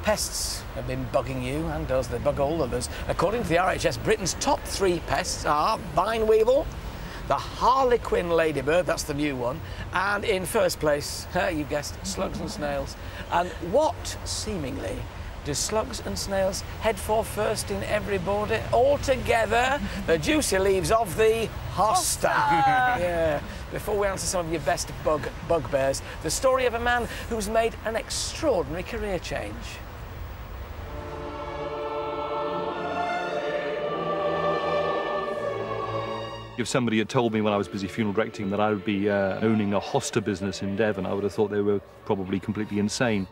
Pests have been bugging you, and does they bug all others. According to the RHS, Britain's top 3 pests are vine weevil, the harlequin ladybird, that's the new one, and in first place, you guessed, slugs and snails. And what, seemingly, do slugs and snails head for first in every border? All together, the juicy leaves of the hosta. Yeah. Before we answer some of your best bugbears, the story of a man who's made an extraordinary career change. If somebody had told me when I was busy funeral directing that I would be owning a hosta business in Devon, I would have thought they were probably completely insane.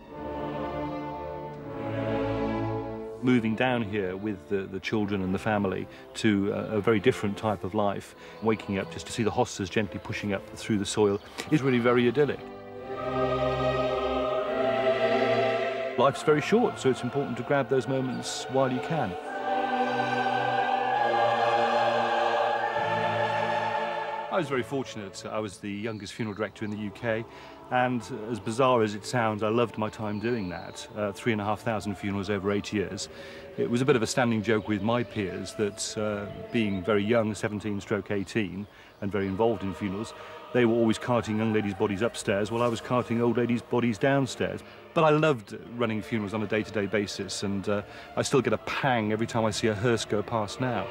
Moving down here with the children and the family to a very different type of life, waking up just to see the hostas gently pushing up through the soil is really very idyllic. Life's very short, so it's important to grab those moments while you can. I was very fortunate. I was the youngest funeral director in the UK, and as bizarre as it sounds, I loved my time doing that. 3,500 funerals over 8 years. It was a bit of a standing joke with my peers that being very young, 17/18, and very involved in funerals, they were always carting young ladies' bodies upstairs while I was carting old ladies' bodies downstairs. But I loved running funerals on a day-to-day basis, and I still get a pang every time I see a hearse go past now.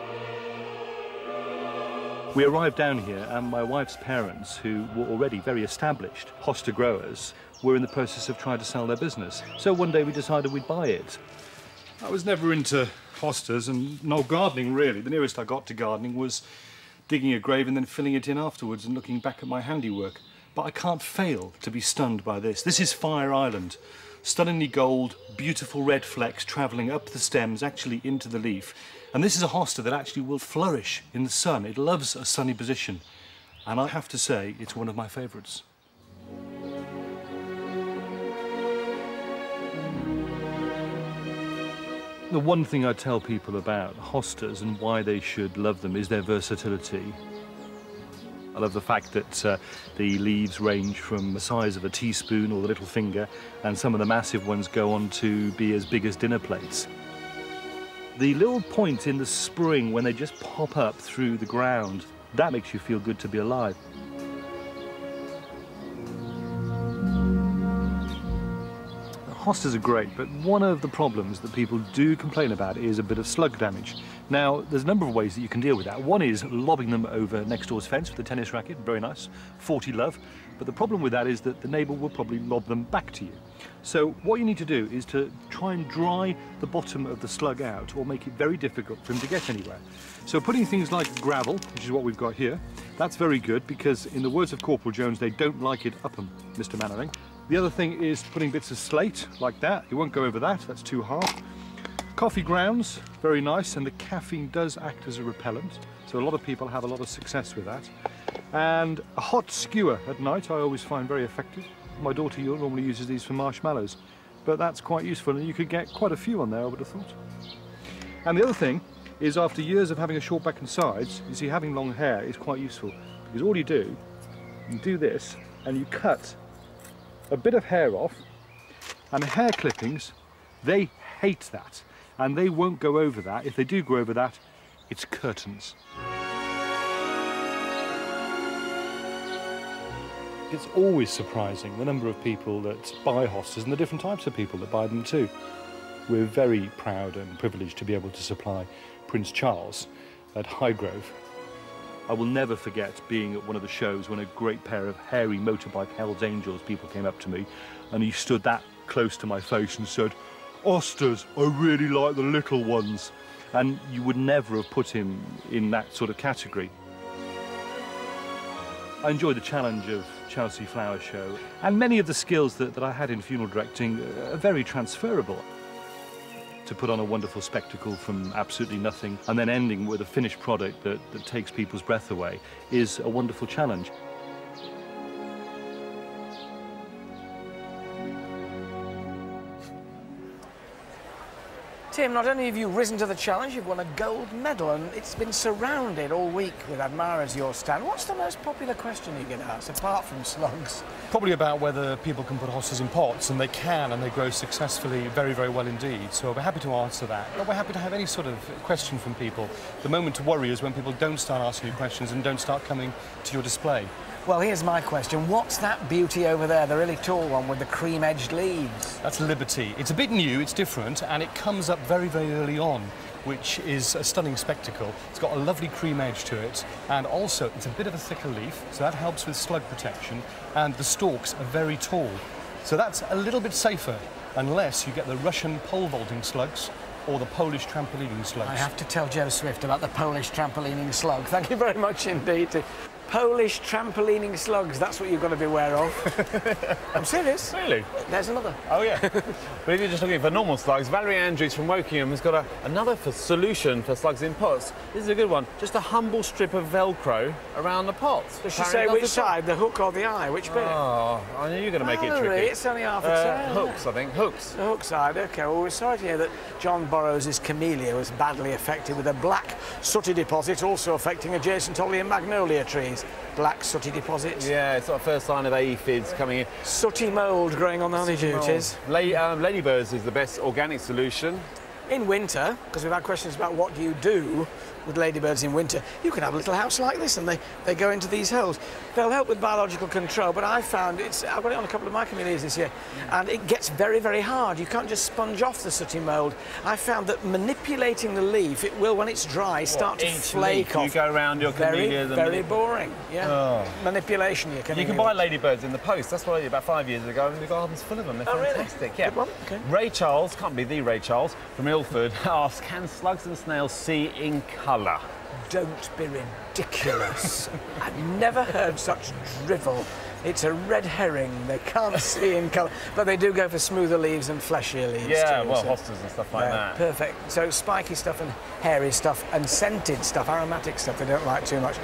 We arrived down here, and my wife's parents, who were already very established hosta growers, were in the process of trying to sell their business. So one day we decided we'd buy it. I was never into hostas and no gardening, really. The nearest I got to gardening was digging a grave and then filling it in afterwards and looking back at my handiwork. But I can't fail to be stunned by this. This is Fire Island. Stunningly gold, beautiful red flecks travelling up the stems, actually into the leaf. And this is a hosta that actually will flourish in the sun. It loves a sunny position. And I have to say, it's one of my favourites. The one thing I tell people about hostas and why they should love them is their versatility. I love the fact that the leaves range from the size of a teaspoon or the little finger, and some of the massive ones go on to be as big as dinner plates. The little point in the spring when they just pop up through the ground, that makes you feel good to be alive. Hostas are great, but one of the problems that people do complain about is a bit of slug damage. Now, there's a number of ways that you can deal with that. One is lobbing them over next door's fence with a tennis racket, very nice, 40 love. But the problem with that is that the neighbour will probably lob them back to you. So what you need to do is to try and dry the bottom of the slug out or make it very difficult for him to get anywhere. So putting things like gravel, which is what we've got here, that's very good because in the words of Corporal Jones, they don't like it up 'em, Mr. Mannering. The other thing is putting bits of slate like that. It won't go over that, that's too hard. Coffee grounds, very nice, and the caffeine does act as a repellent. So a lot of people have a lot of success with that. And a hot skewer at night I always find very effective. My daughter normally uses these for marshmallows, but that's quite useful, and you could get quite a few on there, I would have thought. And the other thing is, after years of having a short back and sides, you see having long hair is quite useful, because all you do this, and you cut a bit of hair off, and the hair clippings, they hate that, and they won't go over that. If they do go over that, it's curtains. It's always surprising the number of people that buy hostas and the different types of people that buy them too. We're very proud and privileged to be able to supply Prince Charles at Highgrove. I will never forget being at one of the shows when a great pair of hairy motorbike Hells Angels people came up to me, and he stood that close to my face and said, "Hostas, I really like the little ones." And you would never have put him in that sort of category. I enjoy the challenge of Chelsea Flower Show, and many of the skills that I had in funeral directing are very transferable. To put on a wonderful spectacle from absolutely nothing and then ending with a finished product that takes people's breath away is a wonderful challenge. Tim, not only have you risen to the challenge, you've won a gold medal, and it's been surrounded all week with admirers, your stand. What's the most popular question you get asked, apart from slugs? Probably about whether people can put hostas in pots, and they can, and they grow successfully very, very well indeed. So we're happy to answer that. But we're happy to have any sort of question from people. The moment to worry is when people don't start asking you questions and don't start coming to your display. Well, here's my question. What's that beauty over there, the really tall one with the cream-edged leaves? That's Liberty. It's a bit new, it's different, and it comes up very, very early on, which is a stunning spectacle. It's got a lovely cream edge to it, and also it's a bit of a thicker leaf, so that helps with slug protection, and the stalks are very tall. So that's a little bit safer, unless you get the Russian pole vaulting slugs or the Polish trampolining slugs. I have to tell Joe Swift about the Polish trampolining slug. Thank you very much indeed. Polish trampolining slugs, that's what you've got to beware of. I'm serious. Really? There's another. Oh, yeah. But if you're just looking for normal slugs, Valerie Andrews from Wokingham has got another solution for slugs in pots. This is a good one. Just a humble strip of Velcro around the pot. Does she say which side, the hook or the eye? Which bit? Oh, I knew you were going to make it tricky. It's only half a turn. Hooks, I think. Hooks. The hook side, OK. Well, we're sorry to hear that John Burroughs' camellia was badly affected with a black sooty deposit, also affecting adjacent holly and magnolia trees. Black sooty deposits. Yeah, it's the first sign of aphids coming in. Sooty mould growing on the honeydews. Ladybirds is the best organic solution. In winter, because we've had questions about what do you do with ladybirds in winter, you can have a little house like this and they go into these holes. They'll help with biological control, but I found I've got it on a couple of my camellias this year, and it gets very, very hard. You can't just sponge off the sooty mould. I found that manipulating the leaf, it will, when it's dry, start to flake off. You go around your camellias. Very boring, yeah. Oh. Manipulation, you can buy ladybirds in the post. That's what I did about 5 years ago, and the garden's full of them. They're fantastic. Really? Yeah. Good one. Okay. Ray Charles, can't be the Ray Charles, from Ilford, asks, can slugs and snails see in colour? Don't be ridiculous. I've never heard such drivel. It's a red herring. They can't see in colour, but they do go for smoother leaves and fleshier leaves. Yeah, too, well, so. hostas and stuff like that. Perfect. So spiky stuff and hairy stuff and scented stuff, aromatic stuff, they don't like too much.